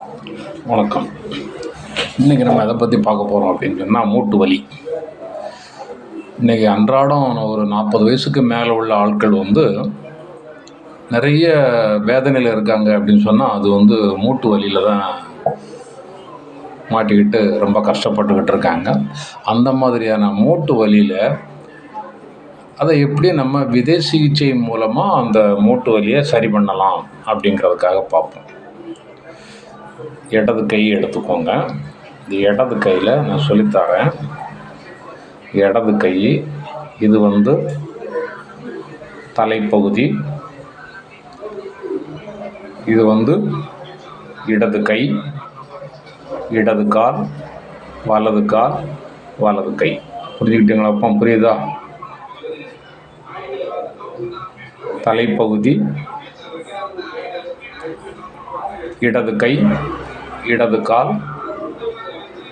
வணக்கம். இன்றைக்கி நம்ம எதை பற்றி பார்க்க போகிறோம் அப்படின்னு சொன்னால் மூட்டு வலி. இன்றைக்கி அன்றாடம் ஒரு 40 வயசுக்கு மேலே உள்ள ஆட்கள் நிறைய வேதனையில் இருக்காங்க அப்படின்னு சொன்னால் அது மூட்டு வலியில் தான் மாட்டிக்கிட்டு ரொம்ப கஷ்டப்பட்டுக்கிட்டு இருக்காங்க. அந்த மாதிரியான மூட்டு வலியில் அதை எப்படி நம்ம விதை சிகிச்சை மூலமாக அந்த மூட்டு வலியை சரி பண்ணலாம் அப்படிங்கிறதுக்காக பார்ப்போம். இடது கை எடுத்துக்கோங்க. இந்த இடது கையில் நான் சொல்லித்தரேன். இடது கை இது தலைப்பகுதி, இது இடது கை, இடது கால், வலது கால், வலது கை. புரிஞ்சுக்கிட்டீங்களா? அப்போ புரியுதா? தலைப்பகுதி, இடது கை, இடது கால்,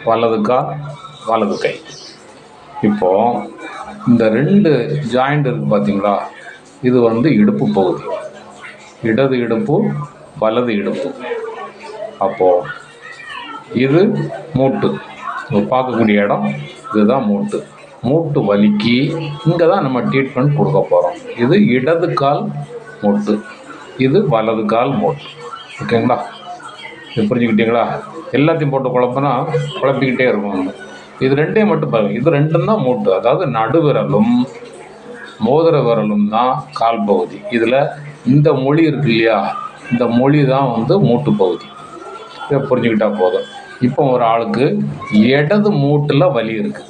வலது கால், வலது கை. இப்போது இந்த 2 ஜாயிண்ட் இருக்குது பார்த்தீங்களா? இது இடுப்பு பகுதி. இடது இடுப்பு, வலது இடுப்பு. அப்போது இது மூட்டு. பார்க்கக்கூடிய இடம் இதுதான் மூட்டு. மூட்டு வலிக்கு இங்கே தான் நம்ம ட்ரீட்மெண்ட் கொடுக்க போகிறோம். இது இடது கால் மூட்டு, இது வலது கால் மூட்டு. ஓகேங்களா? இது புரிஞ்சுக்கிட்டீங்களா? எல்லாத்தையும் போட்டு குழப்பிக்கிட்டே இருக்கும். இது 2ஐயும் மட்டும் பாருங்கள். இது 2ம் தான் மூட்டு. அதாவது நடுவிரலும் மோதிர விரலும் தான் கால் பகுதி. இதில் இந்த மொழி இருக்கு இல்லையா? இந்த மொழி தான் மூட்டு பகுதி. இதை புரிஞ்சுக்கிட்டா போதும். இப்போ ஒரு ஆளுக்கு இடது மூட்டில் வலி இருக்குது.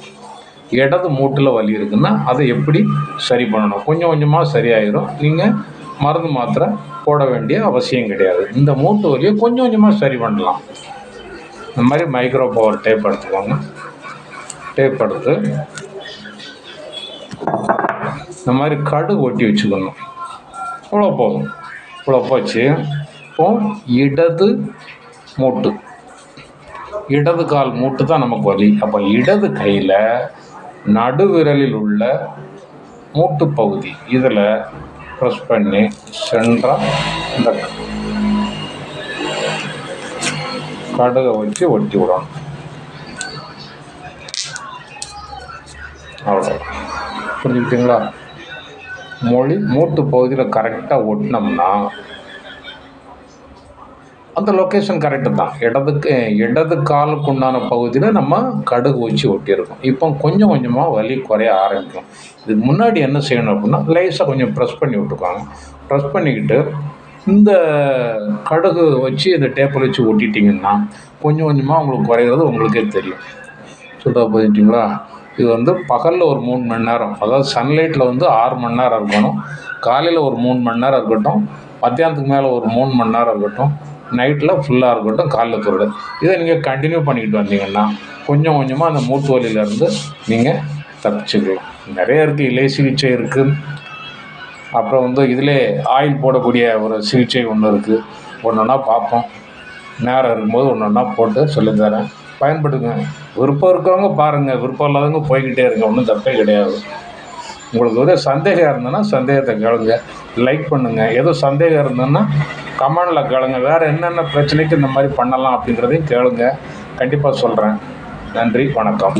இடது மூட்டில் வலி இருக்குன்னா அதை எப்படி சரி பண்ணணும்? கொஞ்சம் கொஞ்சமாக சரியாயிடும். நீங்கள் மருந்து மாத்திரை போட வேண்டிய அவசியம் கிடையாது. இந்த மூட்டு வலியை கொஞ்சம் கொஞ்சமாக சரி பண்ணலாம். இந்த மாதிரி மைக்ரோ பவர் டேப் எடுத்துக்கோங்க. டேப் எடுத்து இந்த மாதிரி கடு ஒட்டி வச்சுக்கணும். இவ்வளோ போதும். இவ்வளோ போச்சு. இப்போ இடது மூட்டு, இடது கால் மூட்டு தான் நமக்கு வலி. அப்போ இடது கையில் நடுவிரலில் உள்ள மூட்டு பகுதி இதில் ப்ரெஸ் பண்ணி சென்றால் இந்த கடுகை வச்சு ஒட்டி விடணும். அவ்வளோ. புரிஞ்சுக்கிட்டீங்களா? மூட்டு பகுதியில் கரெக்டாக ஒட்டினோம்னா அந்த லொக்கேஷன் கரெக்டு தான். இடது காலுக்கு உண்டான பகுதியில் நம்ம கடுகு வச்சு ஒட்டியிருக்கோம். இப்போ கொஞ்சம் கொஞ்சமாக வலி குறைய ஆரம்பிக்கும். இதுக்கு முன்னாடி என்ன செய்யணும் அப்படின்னா, லேசாக கொஞ்சம் ப்ரெஸ் பண்ணி விட்டுக்குவாங்க. ப்ரெஸ் பண்ணிக்கிட்டு இந்த கடுகு வச்சு இந்த டேப்பில் வச்சு ஒட்டிட்டிங்கன்னா கொஞ்சம் கொஞ்சமாக உங்களுக்கு குறையிறது உங்களுக்கே தெரியும். சொல்ல போயிட்டீங்களா? இது பகலில் ஒரு 3 மணி நேரம், அதாவது சன்லைட்டில் 6 மணி நேரம் இருக்கணும். காலையில் ஒரு 3 மணி நேரம் இருக்கட்டும், மத்தியானத்துக்கு மேலே ஒரு 3 மணி நேரம் இருக்கட்டும், நைட்டில் ஃபுல்லாக இருக்கட்டும், காலையில் தோடு. இதை நீங்கள் கண்டினியூ பண்ணிக்கிட்டு வந்தீங்கன்னா கொஞ்சம் கொஞ்சமாக அந்த மூட்டு வலியிலேருந்து நீங்கள் தப்பிச்சுக்கலாம். நிறைய இருக்குது. இலை சிகிச்சை இருக்குது. அப்புறம் இதிலே ஆயில் போடக்கூடிய ஒரு சிகிச்சை ஒன்று இருக்குது. ஒன்றா பார்ப்போம். நேரம் இருக்கும்போது ஒன்றா போட்டு சொல்லித்தரேன். பயன்படுங்க. விருப்பம் இருக்கவங்க பாருங்கள், விருப்பம் இல்லாதவங்க போய்கிட்டே இருங்க. ஒன்றும் தப்பே கிடையாது. உங்களுக்கு ஒரு சந்தேகம் இருந்ததுன்னா சந்தேகத்தை கேளுங்க, லைக் பண்ணுங்கள். ஏதோ சந்தேகம் இருந்ததுன்னா கமெண்டில் கேளுங்க. வேறு என்னென்ன பிரச்சனைக்கு இந்த மாதிரி பண்ணலாம் அப்படிங்கிறதையும் கேளுங்க. கண்டிப்பாக சொல்கிறேன். நன்றி, வணக்கம்.